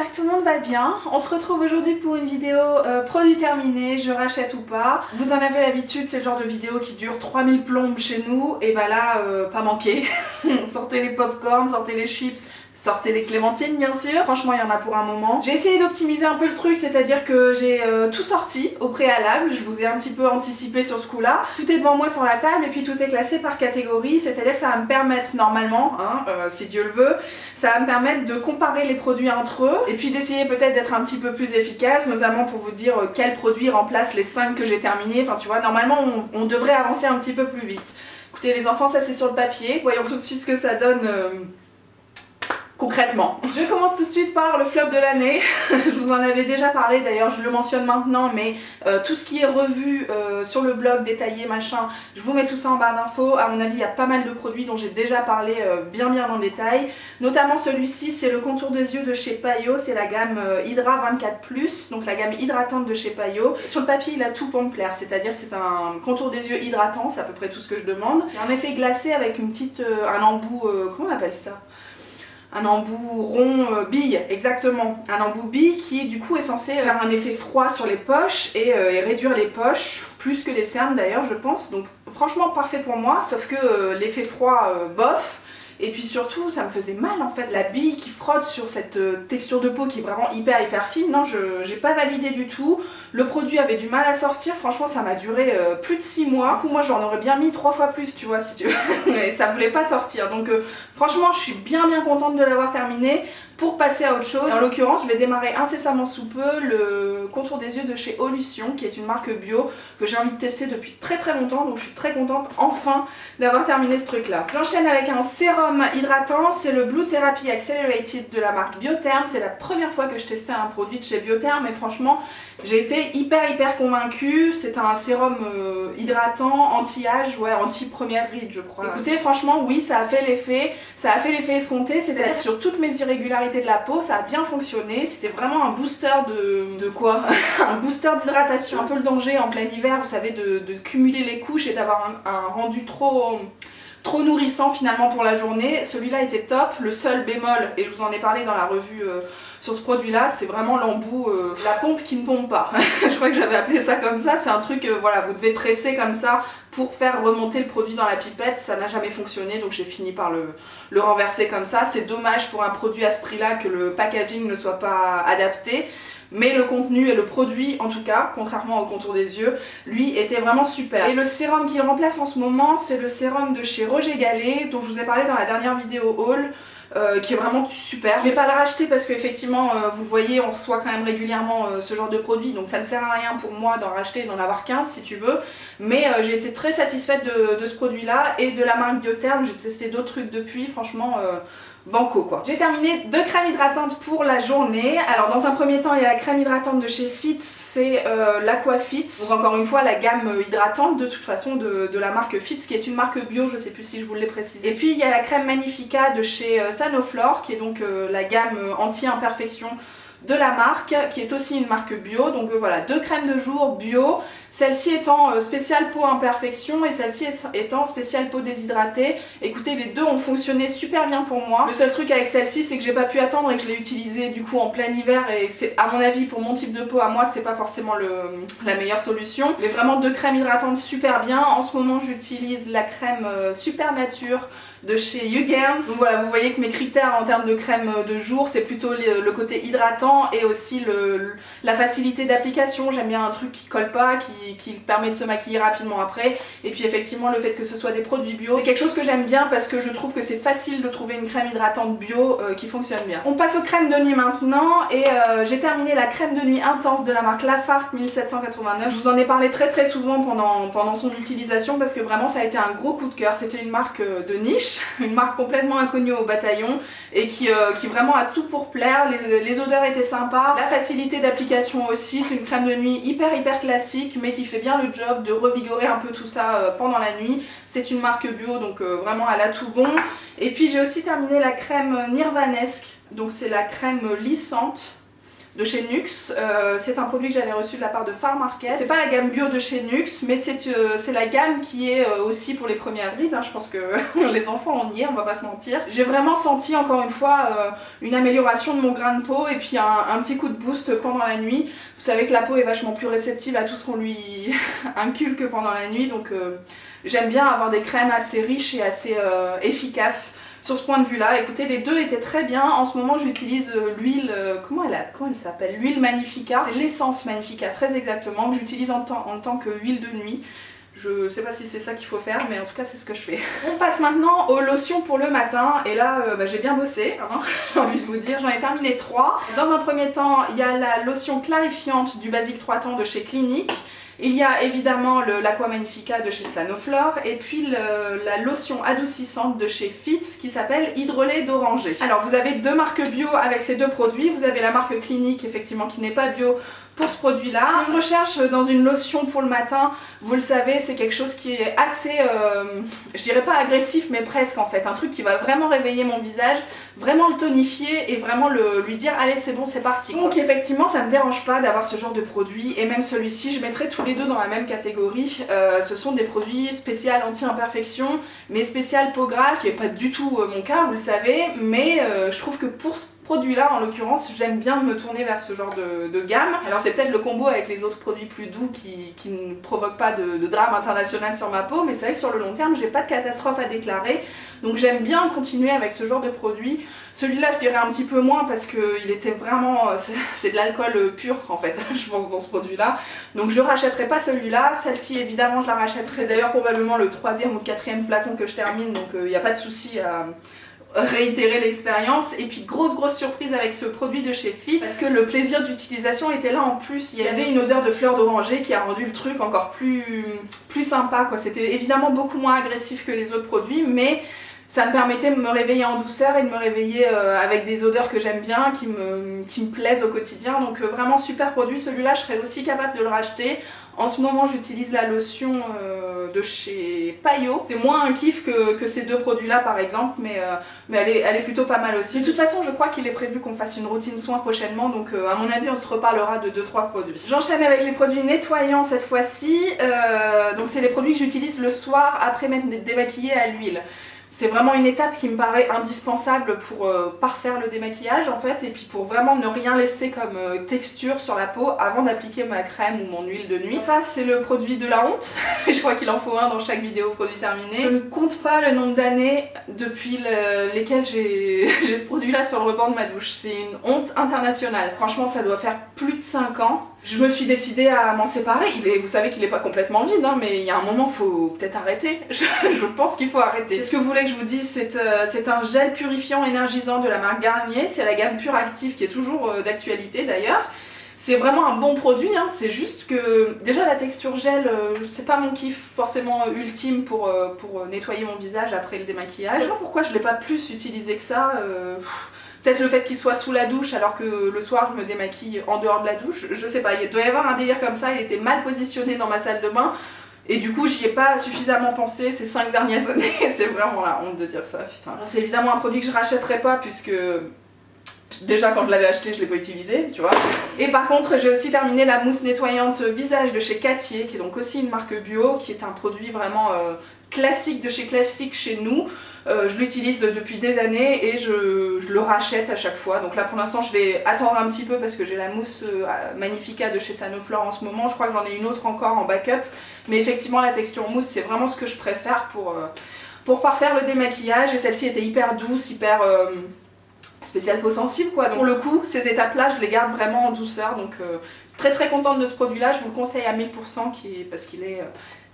j'espère que tout le monde va bien. On se retrouve aujourd'hui pour une vidéo produit terminé, je rachète ou pas. Vous en avez l'habitude, c'est le genre de vidéo qui dure 3000 plombes chez nous. Et bah là, pas manqué. Sortez les popcorn, sortez les chips, sortez les clémentines bien sûr. Franchement, il y en a pour un moment. J'ai essayé d'optimiser un peu le truc, c'est-à-dire que j'ai tout sorti au préalable. Je vous ai un petit peu anticipé sur ce coup-là. Tout est devant moi sur la table et puis tout est classé par catégorie. C'est-à-dire que ça va me permettre normalement, si Dieu le veut, ça va me permettre de comparer les produits entre eux et puis d'essayer peut-être d'être un petit peu plus efficace, notamment pour vous dire quel produit remplace les 5 que j'ai terminés. Enfin tu vois, normalement on devrait avancer un petit peu plus vite. Écoutez les enfants, ça c'est sur le papier. Voyons tout de suite ce que ça donne concrètement. Je commence tout de suite par le flop de l'année. Je vous en avais déjà parlé, d'ailleurs je le mentionne maintenant, mais tout ce qui est revu sur le blog, détaillé, machin, je vous mets tout ça en barre d'infos. À mon avis, il y a pas mal de produits dont j'ai déjà parlé bien en détail. Notamment celui-ci, c'est le contour des yeux de chez Payo, c'est la gamme Hydra 24+, donc la gamme hydratante de chez Payo. Sur le papier, il a tout pour me plaire, c'est-à-dire c'est un contour des yeux hydratant, c'est à peu près tout ce que je demande. Il y a un effet glacé avec une petite, un embout, comment on appelle ça ? Un embout rond bille, exactement. Un embout bille qui du coup est censé faire un effet froid sur les poches et réduire les poches, plus que les cernes d'ailleurs je pense. Donc franchement parfait pour moi, sauf que l'effet froid bof. Et puis surtout ça me faisait mal en fait, la bille qui frotte sur cette texture de peau qui est vraiment hyper fine, non j'ai pas validé du tout. Le produit avait du mal à sortir, franchement ça m'a duré plus de 6 mois. Du coup moi j'en aurais bien mis 3 fois plus tu vois si tu veux, et ça voulait pas sortir. Donc franchement je suis bien contente de l'avoir terminé. Pour passer à autre chose, en l'occurrence je vais démarrer incessamment sous peu le contour des yeux de chez Olution, qui est une marque bio que j'ai envie de tester depuis très longtemps, donc je suis très contente enfin d'avoir terminé ce truc là. J'enchaîne avec un sérum hydratant, c'est le Blue Therapy Accelerated de la marque Biotherm. C'est la première fois que je testais un produit de chez Biotherm et franchement j'ai été hyper convaincue. C'est un sérum hydratant, anti-âge, ouais, anti-première ride je crois. Écoutez franchement oui ça a fait l'effet escompté, c'est-à-dire sur toutes mes irrégularités de la peau, ça a bien fonctionné. C'était vraiment un booster de quoi un booster d'hydratation, un peu le danger en plein hiver, vous savez, de cumuler les couches et d'avoir un rendu trop nourrissant finalement pour la journée. Celui-là était top. Le seul bémol, et je vous en ai parlé dans la revue sur ce produit là, c'est vraiment l'embout, la pompe qui ne pompe pas. Je crois que j'avais appelé ça comme ça. C'est un truc, voilà, vous devez presser comme ça pour faire remonter le produit dans la pipette. Ça n'a jamais fonctionné, donc j'ai fini par le renverser comme ça. C'est dommage pour un produit à ce prix là que le packaging ne soit pas adapté. Mais le contenu et le produit, en tout cas, contrairement au contour des yeux, lui était vraiment super. Et le sérum qu'il remplace en ce moment, c'est le sérum de chez Roger Gallet, dont je vous ai parlé dans la dernière vidéo haul. Qui est vraiment super. Je vais pas le racheter parce qu'effectivement vous le voyez, on reçoit quand même régulièrement ce genre de produit, donc ça ne sert à rien pour moi d'en racheter et d'en avoir 15 si tu veux, mais j'ai été très satisfaite de ce produit là et de la marque Biotherm. J'ai testé d'autres trucs depuis, franchement banco quoi. J'ai terminé 2 crèmes hydratantes pour la journée. Alors dans un premier temps il y a la crème hydratante de chez Fitz, c'est l'Aquafitz, donc encore une fois la gamme hydratante de toute façon de la marque Fitz, qui est une marque bio, je sais plus si je vous l'ai précisé. Et puis il y a la crème Magnifica de chez Sanoflore, qui est donc la gamme anti-imperfection de la marque, qui est aussi une marque bio. Donc voilà, 2 crèmes de jour bio, celle-ci étant spéciale peau imperfection et celle-ci étant spéciale peau déshydratée. Écoutez, les deux ont fonctionné super bien pour moi. Le seul truc avec celle-ci, c'est que j'ai pas pu attendre et que je l'ai utilisée du coup en plein hiver, et c'est, à mon avis, pour mon type de peau à moi, c'est pas forcément la meilleure solution. Mais vraiment 2 crèmes hydratantes super bien. En ce moment j'utilise la crème Super Nature de chez Hugans. Donc voilà, vous voyez que mes critères en termes de crème de jour, c'est plutôt le côté hydratant et aussi la facilité d'application. J'aime bien un truc qui colle pas, qui permet de se maquiller rapidement après. Et puis effectivement le fait que ce soit des produits bio, c'est quelque chose que j'aime bien parce que je trouve que c'est facile de trouver une crème hydratante bio qui fonctionne bien. On passe aux crèmes de nuit maintenant, et j'ai terminé la crème de nuit intense de la marque Lafargue 1789. Je vous en ai parlé très souvent pendant son utilisation parce que vraiment ça a été un gros coup de cœur. C'était une marque de niche, une marque complètement inconnue au bataillon et qui vraiment a tout pour plaire. Les odeurs étaient sympas, la facilité d'application aussi. C'est une crème de nuit hyper classique mais qui fait bien le job de revigorer un peu tout ça pendant la nuit. C'est une marque bio, donc vraiment elle a tout bon. Et puis j'ai aussi terminé la crème Nirvanesque, donc c'est la crème lissante de chez Nuxe. C'est un produit que j'avais reçu de la part de Farm Market. C'est pas la gamme bio de chez Nuxe, mais c'est la gamme qui est aussi pour les premières brides. Hein. Je pense que les enfants on y est, on va pas se mentir. J'ai vraiment senti encore une fois une amélioration de mon grain de peau et puis un petit coup de boost pendant la nuit. Vous savez que la peau est vachement plus réceptive à tout ce qu'on lui inculque pendant la nuit, donc j'aime bien avoir des crèmes assez riches et assez efficaces. Sur ce point de vue là, écoutez, les deux étaient très bien. En ce moment j'utilise l'huile, comment elle s'appelle, l'huile Magnifica. C'est l'essence Magnifica très exactement, que j'utilise en tant que huile de nuit. Je sais pas si c'est ça qu'il faut faire, mais en tout cas c'est ce que je fais. On passe maintenant aux lotions pour le matin, et là j'ai bien bossé, hein, j'ai envie de vous dire, j'en ai terminé 3. Dans un premier temps, il y a la lotion clarifiante du Basique 3 temps de chez Clinique. Il y a évidemment l'Aqua Magnifica de chez Sanoflore et puis la lotion adoucissante de chez Fitz qui s'appelle Hydrolait d'oranger. Alors vous avez deux marques bio avec ces deux produits, vous avez la marque Clinique effectivement qui n'est pas bio pour ce produit là. Je recherche dans une lotion pour le matin, vous le savez, c'est quelque chose qui est assez, je dirais pas agressif mais presque en fait, un truc qui va vraiment réveiller mon visage, vraiment le tonifier et vraiment lui dire allez c'est bon c'est parti. Donc effectivement ça me dérange pas d'avoir ce genre de produit et même celui-ci je mettrais tous les deux dans la même catégorie. Ce sont des produits spéciaux anti-imperfection mais spécial peau grasse, qui n'est pas du tout mon cas vous le savez, mais je trouve que pour ce produit là en l'occurrence j'aime bien me tourner vers ce genre de gamme. Alors c'est peut-être le combo avec les autres produits plus doux qui ne provoquent pas de drame international sur ma peau, mais c'est vrai que sur le long terme j'ai pas de catastrophe à déclarer, donc j'aime bien continuer avec ce genre de produit. Celui-là je dirais un petit peu moins parce qu'il était vraiment, c'est de l'alcool pur en fait je pense dans ce produit là, donc je rachèterai pas celui-là. Celle-ci évidemment je la rachèterai, c'est d'ailleurs probablement le 3e ou 4e flacon que je termine, donc il n'y a pas de souci à réitérer l'expérience. Et puis grosse surprise avec ce produit de chez Fitz parce que le plaisir d'utilisation était là en plus. Il y avait une odeur de fleur d'oranger qui a rendu le truc encore plus sympa quoi. C'était évidemment beaucoup moins agressif que les autres produits, mais ça me permettait de me réveiller en douceur et de me réveiller avec des odeurs que j'aime bien, qui me plaisent au quotidien. Donc vraiment super produit. Celui-là je serais aussi capable de le racheter. En ce moment j'utilise la lotion de chez Payot. C'est moins un kiff que ces deux produits là par exemple, mais elle est plutôt pas mal aussi. De toute façon je crois qu'il est prévu qu'on fasse une routine soin prochainement, donc à mon avis on se reparlera de 2-3 produits. J'enchaîne avec les produits nettoyants cette fois-ci. Donc c'est les produits que j'utilise le soir après m'être démaquillée à l'huile. C'est vraiment une étape qui me paraît indispensable pour parfaire le démaquillage en fait, et puis pour vraiment ne rien laisser comme texture sur la peau avant d'appliquer ma crème ou mon huile de nuit. Ça c'est le produit de la honte, je crois qu'il en faut un dans chaque vidéo produit terminé. Je ne compte pas le nombre d'années depuis lesquelles j'ai ce produit là sur le rebord de ma douche. C'est une honte internationale. Franchement ça doit faire plus de 5 ans. Je me suis décidée à m'en séparer. Vous savez qu'il n'est pas complètement vide, hein, mais il y a un moment, il faut peut-être arrêter. Je pense qu'il faut arrêter. Ce que vous voulez que je vous dise, c'est un gel purifiant énergisant de la marque Garnier. C'est la gamme Pure Active qui est toujours d'actualité d'ailleurs. C'est vraiment un bon produit, hein. C'est juste que déjà la texture gel, c'est pas mon kiff forcément ultime pour nettoyer mon visage après le démaquillage. Je sais pas pourquoi je l'ai pas plus utilisé que ça. Peut-être le fait qu'il soit sous la douche alors que le soir je me démaquille en dehors de la douche, je sais pas, il doit y avoir un délire comme ça, il était mal positionné dans ma salle de bain et du coup j'y ai pas suffisamment pensé ces 5 dernières années, c'est vraiment la honte de dire ça, putain. C'est évidemment un produit que je rachèterai pas puisque déjà quand je l'avais acheté je l'ai pas utilisé, tu vois. Et par contre j'ai aussi terminé la mousse nettoyante visage de chez Cattier, qui est donc aussi une marque bio, qui est un produit vraiment classique de chez classique chez nous. Je l'utilise depuis des années et je le rachète à chaque fois. Donc là pour l'instant je vais attendre un petit peu parce que j'ai la mousse Magnifica de chez Sanoflore en ce moment. Je crois que j'en ai une autre encore en backup. Mais effectivement la texture mousse c'est vraiment ce que je préfère pour parfaire le démaquillage. Et celle-ci était hyper douce, hyper spéciale peau sensible quoi. Donc pour le coup ces étapes là je les garde vraiment en douceur. Donc très contente de ce produit là, je vous le conseille à 1000% parce qu'il est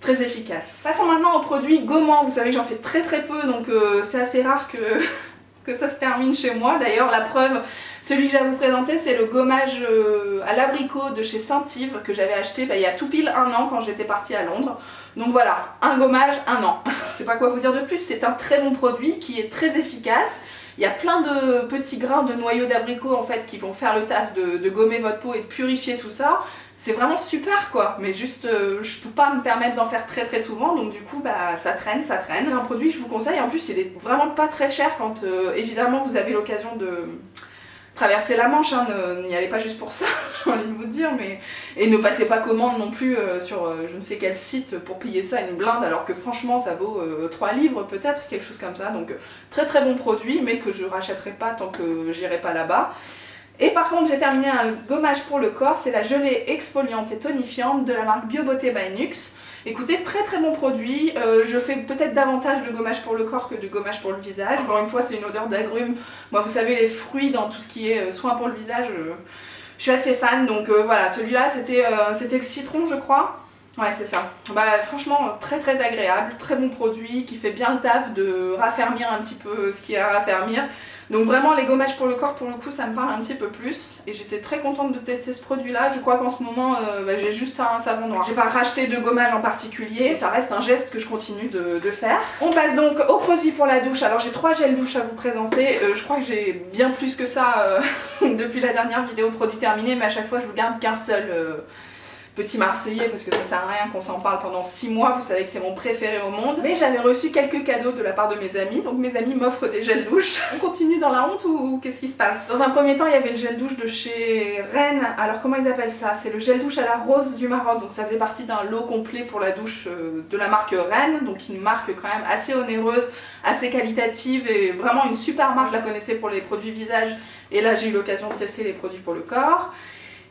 très efficace. Passons maintenant aux produits gommants. Vous savez que j'en fais très peu, donc c'est assez rare que ça se termine chez moi. D'ailleurs la preuve, celui que j'ai à vous présenter c'est le gommage à l'abricot de chez Saint-Yves que j'avais acheté il y a tout pile 1 an quand j'étais partie à Londres. Donc voilà, un gommage, 1 an. Je sais pas quoi vous dire de plus, c'est un très bon produit qui est très efficace. Il y a plein de petits grains de noyaux d'abricot en fait qui vont faire le taf de gommer votre peau et de purifier tout ça. C'est vraiment super quoi, mais juste je peux pas me permettre d'en faire très souvent, donc du coup bah ça traîne. C'est un produit que je vous conseille, en plus il est vraiment pas très cher quand évidemment vous avez l'occasion traverser la Manche, hein, n'y allez pas juste pour ça, j'ai envie de vous dire, mais... Et ne passez pas commande non plus sur je ne sais quel site pour payer ça une blinde, alors que franchement ça vaut 3 livres peut-être, quelque chose comme ça, donc très très bon produit, mais que je rachèterai pas tant que j'irai pas là-bas. Et par contre j'ai terminé un gommage pour le corps, c'est la gelée exfoliante et tonifiante de la marque BioBeauté by Nux. Écoutez, très très bon produit, je fais peut-être davantage de gommage pour le corps que de gommage pour le visage. Encore une fois, c'est une odeur d'agrumes. Moi, vous savez, les fruits dans tout ce qui est soin pour le visage, je suis assez fan. Donc voilà, celui-là, c'était le citron, je crois. Ouais, c'est ça. Bah franchement, très très agréable, très bon produit, qui fait bien le taf de raffermir un petit peu ce qu'il y a à raffermir. Donc vraiment les gommages pour le corps, pour le coup, ça me parle un petit peu plus. Et j'étais très contente de tester ce produit-là. Je crois qu'en ce moment, j'ai juste un savon noir. J'ai pas racheté de gommage en particulier. Ça reste un geste que je continue de faire. On passe donc aux produits pour la douche. Alors j'ai 3 gels douche à vous présenter. Je crois que j'ai bien plus que ça depuis la dernière vidéo produit terminé. Mais à chaque fois, je vous garde qu'un seul... petit marseillais, parce que ça sert à rien qu'on s'en parle pendant 6 mois, vous savez que c'est mon préféré au monde. Mais j'avais reçu quelques cadeaux de la part de mes amis, donc mes amis m'offrent des gels douche. On continue dans la honte ou qu'est-ce qui se passe? Dans un premier temps, il y avait le gel douche de chez Rennes. Alors comment ils appellent ça? C'est le gel douche à la rose du Maroc, donc ça faisait partie d'un lot complet pour la douche de la marque Rennes, donc une marque quand même assez onéreuse, assez qualitative et vraiment une super marque. Je la connaissais pour les produits visage et là j'ai eu l'occasion de tester les produits pour le corps.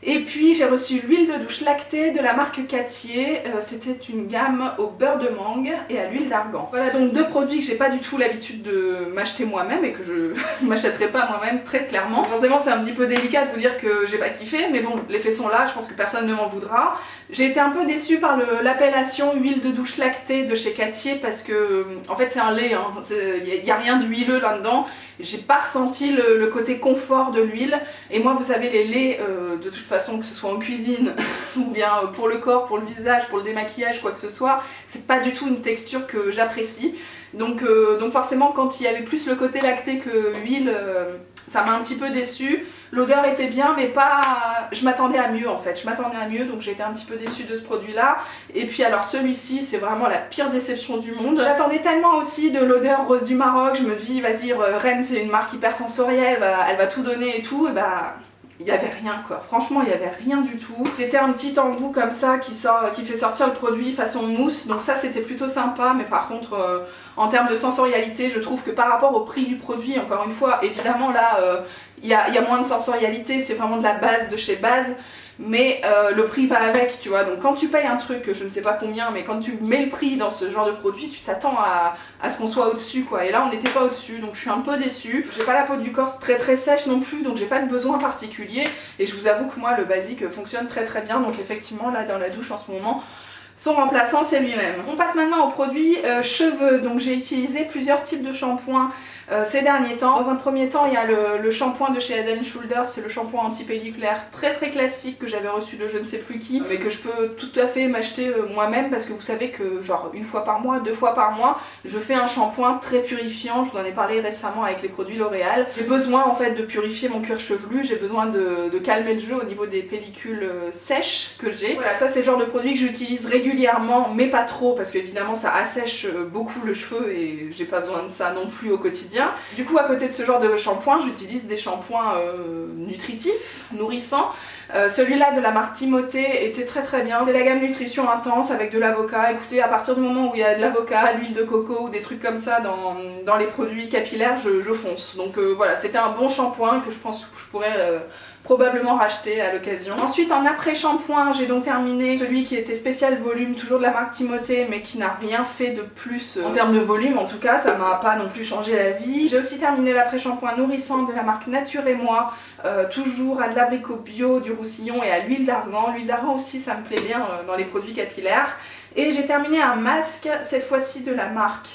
Et puis j'ai reçu l'huile de douche lactée de la marque Cattier, c'était une gamme au beurre de mangue et à l'huile d'argan. Voilà donc 2 produits que j'ai pas du tout l'habitude de m'acheter moi-même et que je m'achèterai pas moi-même très clairement. Forcément c'est un petit peu délicat de vous dire que j'ai pas kiffé, mais bon, les faits sont là, je pense que personne ne m'en voudra. J'ai été un peu déçue par l'appellation huile de douche lactée de chez Cattier parce que en fait c'est un lait, hein, y a rien d'huileux là-dedans. J'ai pas ressenti le côté confort de l'huile, et moi vous savez les laits de toute façon, que ce soit en cuisine ou bien pour le corps, pour le visage, pour le démaquillage, quoi que ce soit, c'est pas du tout une texture que j'apprécie. Donc forcément quand il y avait plus le côté lacté que huile, ça m'a un petit peu déçue. L'odeur était bien mais pas... je m'attendais à mieux en fait, je m'attendais à mieux, donc j'ai été un petit peu déçue de ce produit là. Et puis alors celui-ci c'est vraiment la pire déception du monde. J'attendais tellement aussi de l'odeur rose du Maroc, je me dis vas-y Rennes c'est une marque hyper sensorielle, elle va tout donner et tout, et bah... il n'y avait rien quoi, franchement il n'y avait rien du tout. C'était un petit embout comme ça qui fait sortir le produit façon mousse, donc ça c'était plutôt sympa, mais par contre en termes de sensorialité je trouve que par rapport au prix du produit, encore une fois évidemment là il y a moins de sensorialité, c'est vraiment de la base de chez base, mais le prix va avec, tu vois. Donc quand tu payes un truc, je ne sais pas combien, mais quand tu mets le prix dans ce genre de produit, tu t'attends à ce qu'on soit au-dessus quoi, et là on n'était pas au-dessus, donc je suis un peu déçue. J'ai pas la peau du corps très très sèche non plus, donc j'ai pas de besoin particulier, et je vous avoue que moi le basique fonctionne très très bien, donc effectivement là dans la douche en ce moment, son remplaçant c'est lui-même. On passe maintenant aux produits cheveux, donc j'ai utilisé plusieurs types de shampoings ces derniers temps. Dans un premier temps il y a le shampoing de chez Head & Shoulders, c'est le shampoing anti-pelliculaire très très classique que j'avais reçu de je ne sais plus qui, mais que je peux tout à fait m'acheter moi-même, parce que vous savez que genre 1 fois par mois, 2 fois par mois, je fais un shampoing très purifiant, je vous en ai parlé récemment avec les produits L'Oréal. J'ai besoin en fait de purifier mon cuir chevelu, j'ai besoin de calmer le jeu au niveau des pellicules sèches que j'ai. Voilà, ça c'est le genre de produit que j'utilise régulièrement, mais pas trop, parce qu'évidemment ça assèche beaucoup le cheveu et j'ai pas besoin de ça non plus au quotidien. Du coup, à côté de ce genre de shampoing, j'utilise des shampoings nutritifs, nourrissants. Celui-là de la marque Timothée était très très bien. C'est la gamme nutrition intense avec de l'avocat. Écoutez, à partir du moment où il y a de l'avocat, l'huile de coco ou des trucs comme ça dans les produits capillaires, je fonce. Donc voilà, c'était un bon shampoing que je pense que je pourrais probablement racheter à l'occasion. Ensuite en après-shampoing, j'ai donc terminé celui qui était spécial volume, toujours de la marque Timothée, mais qui n'a rien fait de plus en termes de volume, en tout cas ça m'a pas non plus changé la vie. J'ai aussi terminé l'après-shampoing nourrissant de la marque Nature et Moi, toujours à de l'abricot bio, du roussillon et à l'huile d'argan. L'huile d'argan aussi ça me plaît bien dans les produits capillaires. Et j'ai terminé un masque, cette fois-ci de la marque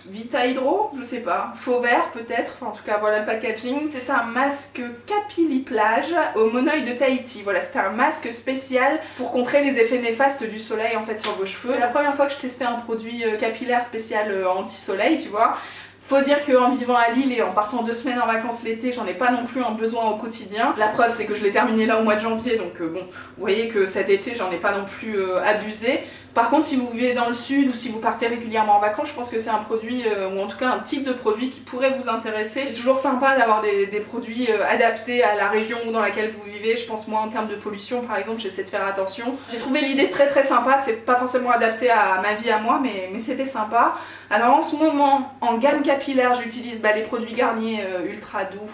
Vita Hydro, je sais pas, faux vert peut-être, enfin, en tout cas voilà le packaging. C'est un masque Capilli-Plage au monoeil de Tahiti. Voilà, c'était un masque spécial pour contrer les effets néfastes du soleil en fait sur vos cheveux. C'est la première fois que je testais un produit capillaire spécial anti-soleil, tu vois. Faut dire qu'en vivant à Lille et en partant 2 semaines en vacances l'été, j'en ai pas non plus un besoin au quotidien. La preuve c'est que je l'ai terminé là au mois de janvier, donc bon, vous voyez que cet été j'en ai pas non plus abusé. Par contre, si vous vivez dans le sud ou si vous partez régulièrement en vacances, je pense que c'est un produit, ou en tout cas un type de produit qui pourrait vous intéresser. C'est toujours sympa d'avoir des produits adaptés à la région dans laquelle vous vivez. Je pense moi en termes de pollution par exemple, j'essaie de faire attention. J'ai trouvé l'idée très sympa, c'est pas forcément adapté à ma vie à moi, mais c'était sympa. Alors en ce moment, en gamme capillaire, j'utilise les produits Garnier ultra doux,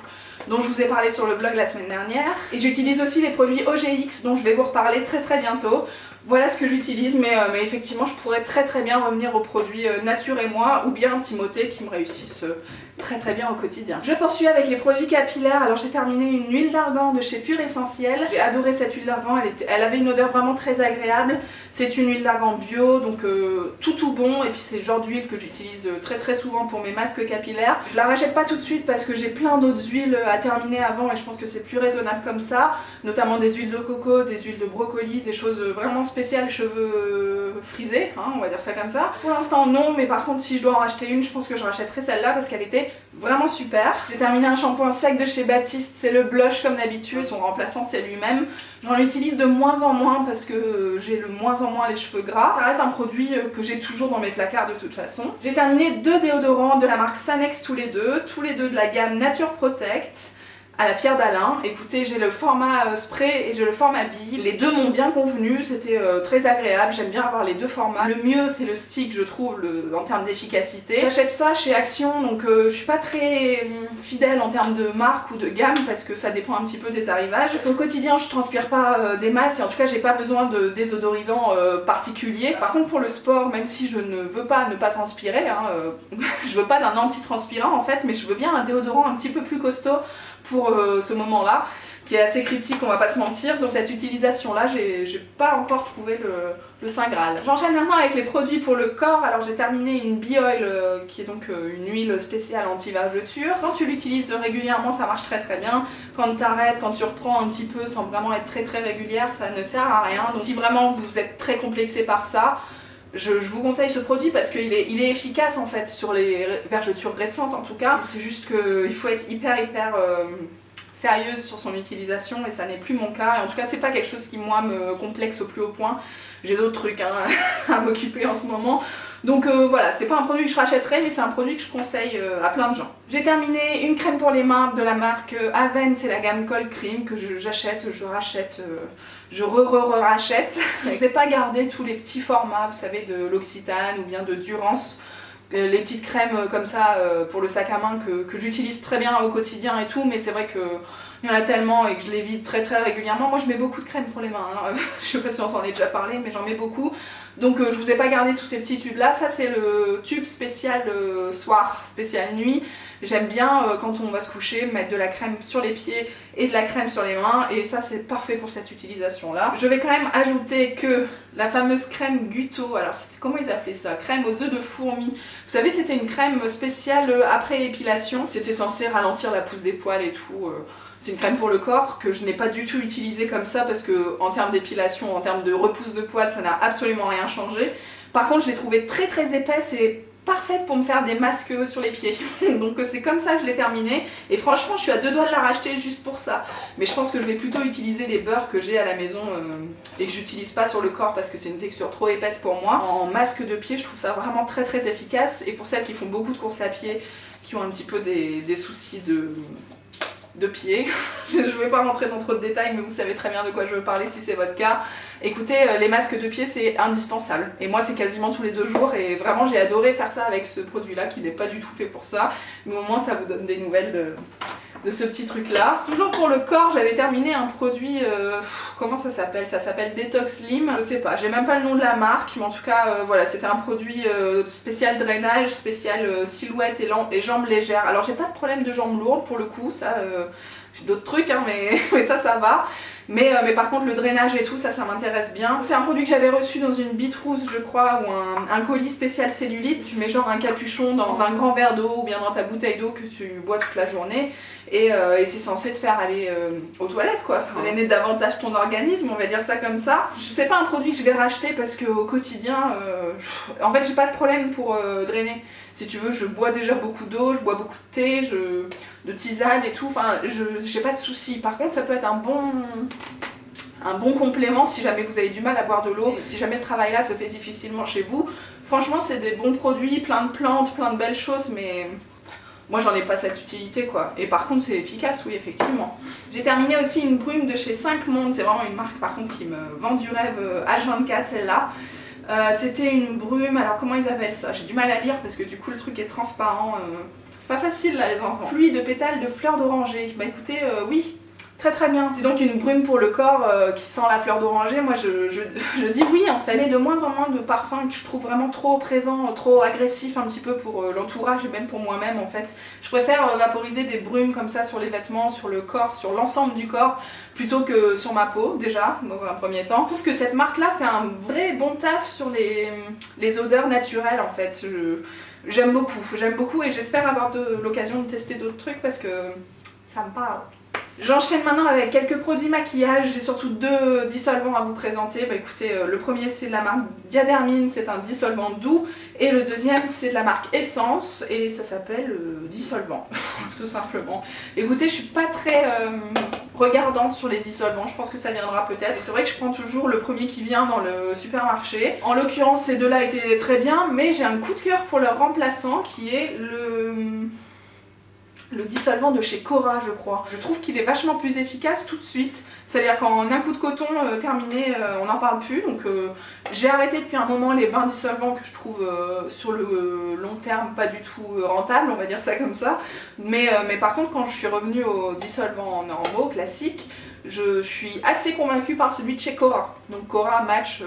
dont je vous ai parlé sur le blog la semaine dernière. Et j'utilise aussi les produits OGX dont je vais vous reparler très bientôt. Voilà ce que j'utilise, mais effectivement je pourrais très bien revenir aux produits Nature et Moi ou bien Timothée qui me réussissent très bien au quotidien. Je poursuis avec les produits capillaires. Alors j'ai terminé une huile d'argan de chez Pure Essentiel. J'ai adoré cette huile d'argan, elle avait une odeur vraiment très agréable. C'est une huile d'argan bio, donc tout bon, et puis c'est le genre d'huile que j'utilise très souvent pour mes masques capillaires. Je la rachète pas tout de suite parce que j'ai plein d'autres huiles à terminer avant et je pense que c'est plus raisonnable comme ça, notamment des huiles de coco, des huiles de brocoli, des choses vraiment spéciales cheveux frisés, hein, on va dire ça comme ça. Pour l'instant non, mais par contre si je dois en racheter une, je pense que je rachèterai celle-là parce qu'elle était vraiment super. J'ai terminé un shampoing sec de chez Baptiste, c'est le blush comme d'habitude, son remplaçant c'est lui-même. J'en utilise de moins en moins parce que j'ai de moins en moins les cheveux gras. Ça reste un produit que j'ai toujours dans mes placards de toute façon. J'ai terminé 2 déodorants de la marque Sanex tous les deux de la gamme Nature Protect à la pierre d'Alain. Écoutez, j'ai le format spray et j'ai le format bille. Les deux m'ont bien convenu, c'était très agréable, j'aime bien avoir les deux formats. Le mieux c'est le stick je trouve en termes d'efficacité. J'achète ça chez Action, donc je suis pas très fidèle en termes de marque ou de gamme parce que ça dépend un petit peu des arrivages. Parce qu'au quotidien je transpire pas des masses et en tout cas j'ai pas besoin de désodorisant particulier. Par contre pour le sport, même si je ne veux pas ne pas transpirer, hein, je veux pas d'un anti-transpirant en fait, mais je veux bien un déodorant un petit peu plus costaud pour ce moment-là, qui est assez critique, on va pas se mentir. Dans cette utilisation-là, j'ai pas encore trouvé le Saint Graal. J'enchaîne maintenant avec les produits pour le corps. Alors j'ai terminé une Bee Oil, qui est donc une huile spéciale anti-vergeture. Quand tu l'utilises régulièrement, ça marche très bien. Quand tu arrêtes, quand tu reprends un petit peu sans vraiment être très régulière, ça ne sert à rien. Donc si vraiment vous êtes très complexé par ça, je vous conseille ce produit parce qu'il est efficace en fait sur les vergetures récentes en tout cas. C'est juste qu'il faut être hyper sérieuse sur son utilisation et ça n'est plus mon cas. Et en tout cas c'est pas quelque chose qui moi me complexe au plus haut point. J'ai d'autres trucs hein, à m'occuper en ce moment. Donc voilà, c'est pas un produit que je rachèterai mais c'est un produit que je conseille à plein de gens. J'ai terminé une crème pour les mains de la marque Aven, c'est la gamme Cold Cream que j'achète, je rachète, je rachète. Je n'ai pas gardé tous les petits formats, vous savez, de l'Occitane ou bien de Durance. Les petites crèmes comme ça pour le sac à main que j'utilise très bien au quotidien et tout, mais c'est vrai que il y en a tellement et que je les vide très régulièrement. Moi je mets beaucoup de crème pour les mains, hein. Je sais pas si on s'en est déjà parlé mais j'en mets beaucoup. Donc je vous ai pas gardé tous ces petits tubes là, ça c'est le tube spécial soir, spécial nuit. J'aime bien quand on va se coucher mettre de la crème sur les pieds et de la crème sur les mains et ça c'est parfait pour cette utilisation là. Je vais quand même ajouter que la fameuse crème Guto, alors comment ils appelaient ça? Crème aux œufs de fourmi. Vous savez c'était une crème spéciale après épilation, c'était censé ralentir la pousse des poils et tout. C'est une crème pour le corps que je n'ai pas du tout utilisée comme ça parce que en termes d'épilation, en termes de repousse de poils, ça n'a absolument rien changé. Par contre je l'ai trouvée très épaisse et parfaite pour me faire des masques sur les pieds. Donc c'est comme ça que je l'ai terminée et franchement je suis à 2 doigts de la racheter juste pour ça. Mais je pense que je vais plutôt utiliser les beurres que j'ai à la maison et que j'utilise pas sur le corps parce que c'est une texture trop épaisse pour moi. En masque de pied je trouve ça vraiment très efficace et pour celles qui font beaucoup de courses à pied, qui ont un petit peu des soucis de pied. Je ne vais pas rentrer dans trop de détails mais vous savez très bien de quoi je veux parler si c'est votre cas. Écoutez, les masques de pied c'est indispensable et moi c'est quasiment tous les 2 jours et vraiment j'ai adoré faire ça avec ce produit là qui n'est pas du tout fait pour ça mais au moins ça vous donne des nouvelles de ce petit truc là. Toujours pour le corps j'avais terminé un produit, comment ça s'appelle? Ça s'appelle Detox Slim, je sais pas, j'ai même pas le nom de la marque mais en tout cas voilà c'était un produit spécial drainage, spécial silhouette et jambes légères. Alors j'ai pas de problème de jambes lourdes pour le coup, ça j'ai d'autres trucs hein, mais ça va. Mais par contre le drainage et tout ça m'intéresse bien. C'est un produit que j'avais reçu dans une Bitrouse je crois ou un colis spécial cellulite. Tu mets genre un capuchon dans un grand verre d'eau ou bien dans ta bouteille d'eau que tu bois toute la journée et c'est censé te faire aller aux toilettes quoi, drainer davantage ton organisme, on va dire ça comme ça. C'est pas un produit que je vais racheter parce qu'au quotidien, en fait j'ai pas de problème pour drainer. Si tu veux je bois déjà beaucoup d'eau, je bois beaucoup de thé, de tisane et tout, enfin j'ai pas de soucis. Par contre ça peut être un bon un bon complément si jamais vous avez du mal à boire de l'eau, si jamais ce travail-là se fait difficilement chez vous. Franchement, c'est des bons produits, plein de plantes, plein de belles choses, mais moi j'en ai pas cette utilité quoi. Et par contre c'est efficace, oui effectivement. J'ai terminé aussi une brume de chez 5 Mondes, c'est vraiment une marque par contre qui me vend du rêve H24 celle-là. C'était une brume, alors comment ils appellent ça? J'ai du mal à lire parce que du coup le truc est transparent. C'est pas facile là les enfants. Pluie de pétales de fleurs d'oranger. Bah écoutez, oui. Très bien. C'est donc une brume pour le corps qui sent la fleur d'oranger. Moi je dis oui en fait. Mais de moins en moins de parfums que je trouve vraiment trop présents, trop agressifs un petit peu pour l'entourage et même pour moi-même en fait. Je préfère vaporiser des brumes comme ça sur les vêtements, sur le corps, sur l'ensemble du corps plutôt que sur ma peau déjà dans un premier temps. Je trouve que cette marque là fait un vrai bon taf sur les odeurs naturelles en fait. J'aime beaucoup et j'espère avoir l'occasion de tester d'autres trucs parce que ça me parle. J'enchaîne maintenant avec quelques produits maquillage, j'ai surtout 2 dissolvants à vous présenter. Bah écoutez, le premier c'est de la marque Diadermine, c'est un dissolvant doux, et le deuxième c'est de la marque Essence, et ça s'appelle dissolvant, tout simplement. Écoutez, je suis pas très regardante sur les dissolvants, je pense que ça viendra peut-être. C'est vrai que je prends toujours le premier qui vient dans le supermarché. En l'occurrence ces deux-là étaient très bien, mais j'ai un coup de cœur pour leur remplaçant qui est le dissolvant de chez Cora je crois. Je trouve qu'il est vachement plus efficace tout de suite, c'est-à-dire qu'en un coup de coton terminé on n'en parle plus, donc j'ai arrêté depuis un moment les bains dissolvants que je trouve sur le long terme pas du tout rentables, on va dire ça comme ça, mais par contre quand je suis revenue aux dissolvants normaux, classiques, je suis assez convaincue par celui de chez Cora, donc Cora Match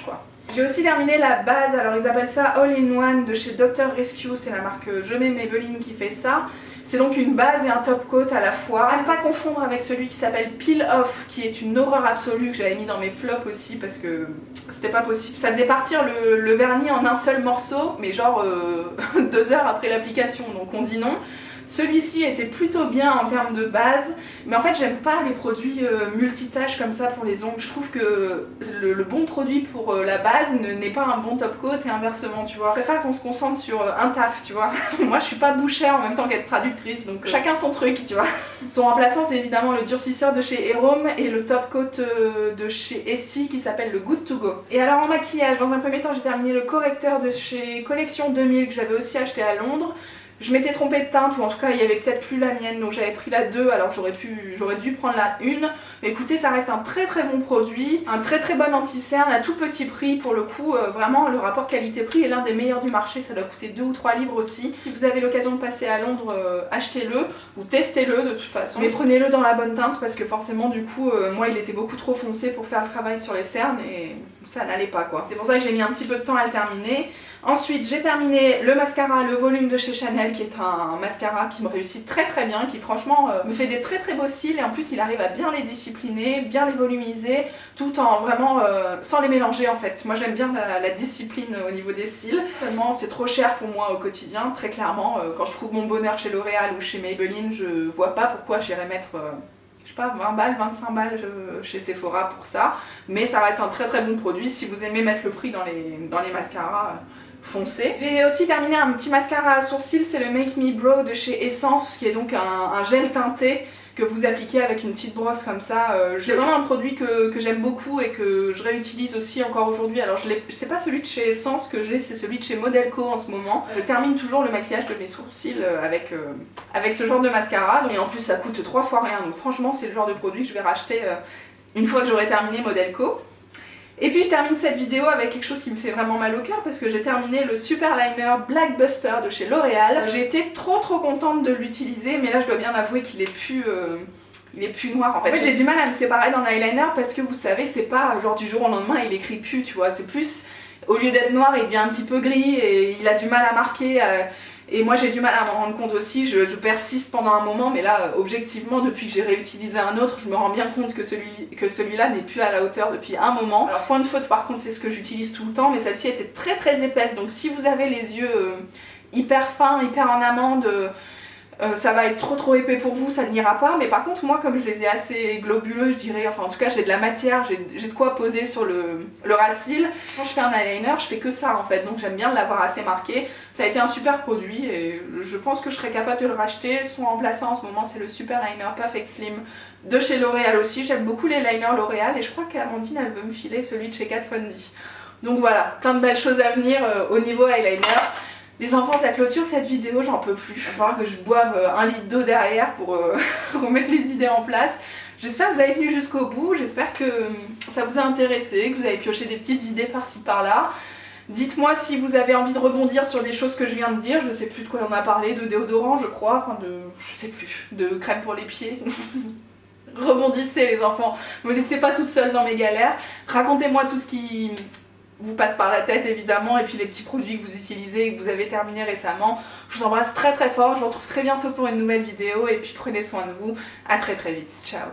quoi. J'ai aussi terminé la base, alors ils appellent ça All in One de chez Dr. Rescue, c'est la marque Je mets Maybelline qui fait ça. C'est donc une base et un top coat à la fois. À ne pas confondre avec celui qui s'appelle Peel Off, qui est une horreur absolue, que j'avais mis dans mes flops aussi parce que c'était pas possible. Ça faisait partir le vernis en un seul morceau, mais genre 2 heures après l'application, donc on dit non. Celui-ci était plutôt bien en termes de base, mais en fait j'aime pas les produits multitâches comme ça pour les ongles. Je trouve que le bon produit pour la base n'est pas un bon top coat et inversement, tu vois. Je préfère qu'on se concentre sur un taf, tu vois. Moi je suis pas bouchère en même temps qu'être traductrice, donc chacun son truc, tu vois. Son remplaçant c'est évidemment le durcisseur de chez Erom et le top coat de chez Essie qui s'appelle le Good to Go. Et alors en maquillage, dans un premier temps j'ai terminé le correcteur de chez Collection 2000 que j'avais aussi acheté à Londres. Je m'étais trompée de teinte, ou en tout cas il n'y avait peut-être plus la mienne, donc j'avais pris la 2, alors j'aurais dû prendre la 1. Mais écoutez, ça reste un très bon produit, un très bon anti-cerne à tout petit prix pour le coup. Vraiment le rapport qualité-prix est l'un des meilleurs du marché, ça doit coûter 2 ou 3 livres aussi. Si vous avez l'occasion de passer à Londres, achetez-le ou testez-le de toute façon. Mais prenez-le dans la bonne teinte parce que forcément du coup, moi il était beaucoup trop foncé pour faire le travail sur les cernes et ça n'allait pas quoi. C'est pour ça que j'ai mis un petit peu de temps à le terminer. Ensuite j'ai terminé le mascara, le volume de chez Chanel qui est un mascara qui me réussit très bien, qui franchement me fait des très beaux cils et en plus il arrive à bien les discipliner, bien les volumiser, tout en vraiment sans les mélanger en fait. Moi j'aime bien la discipline au niveau des cils, seulement c'est trop cher pour moi au quotidien, très clairement. Quand je trouve mon bonheur chez L'Oréal ou chez Maybelline, je vois pas pourquoi j'irais mettre je sais pas, 20 balles, 25 balles chez Sephora pour ça, mais ça reste un très bon produit. Si vous aimez mettre le prix dans les mascaras, foncez. J'ai aussi terminé un petit mascara à sourcils, c'est le Make Me Brow de chez Essence, qui est donc un gel teinté que vous appliquez avec une petite brosse comme ça. C'est vraiment un produit que j'aime beaucoup et que je réutilise aussi encore aujourd'hui. Alors c'est pas celui de chez Essence que j'ai, c'est celui de chez Modelco en ce moment. Je termine toujours le maquillage de mes sourcils avec ce genre de mascara, et en plus ça coûte 3 fois rien, donc franchement c'est le genre de produit que je vais racheter une fois que j'aurai terminé Modelco. Et puis je termine cette vidéo avec quelque chose qui me fait vraiment mal au cœur parce que j'ai terminé le Super Liner Black Buster de chez L'Oréal. J'ai été trop contente de l'utiliser, mais là je dois bien avouer qu'il est plus noir. En fait j'ai du mal à me séparer d'un eyeliner parce que vous savez c'est pas genre du jour au lendemain il écrit plus, tu vois, c'est plus au lieu d'être noir il devient un petit peu gris et il a du mal à marquer. Et moi j'ai du mal à m'en rendre compte aussi, je persiste pendant un moment, mais là objectivement depuis que j'ai réutilisé un autre, je me rends bien compte que celui-là n'est plus à la hauteur depuis un moment. Alors point de faute par contre c'est ce que j'utilise tout le temps, mais celle-ci était très épaisse, donc si vous avez les yeux hyper fins, hyper en amande, ça va être trop épais pour vous, ça n'ira pas, mais par contre moi comme je les ai assez globuleux je dirais, enfin en tout cas j'ai de la matière, j'ai de quoi poser sur le ras cils. Quand je fais un eyeliner je fais que ça en fait, donc j'aime bien l'avoir assez marqué. Ça a été un super produit et je pense que je serais capable de le racheter. Son remplaçant en ce moment c'est le Super Liner Perfect Slim de chez L'Oréal aussi. J'aime beaucoup les liners L'Oréal et je crois qu'Amandine elle veut me filer celui de chez Kat Von D. Donc voilà, plein de belles choses à venir au niveau eyeliner. Les enfants, ça clôture cette vidéo, j'en peux plus. Il va falloir que je boive 1 litre d'eau derrière pour remettre les idées en place. J'espère que vous avez tenu jusqu'au bout, j'espère que ça vous a intéressé, que vous avez pioché des petites idées par-ci par-là. Dites-moi si vous avez envie de rebondir sur des choses que je viens de dire, je sais plus de quoi on a parlé, de déodorant je crois, enfin je sais plus, de crème pour les pieds. Rebondissez les enfants, ne me laissez pas toute seule dans mes galères. Racontez-moi tout ce qui vous passe par la tête évidemment, et puis les petits produits que vous utilisez et que vous avez terminé récemment. Je vous embrasse très fort, je vous retrouve très bientôt pour une nouvelle vidéo et puis prenez soin de vous, à très vite, ciao.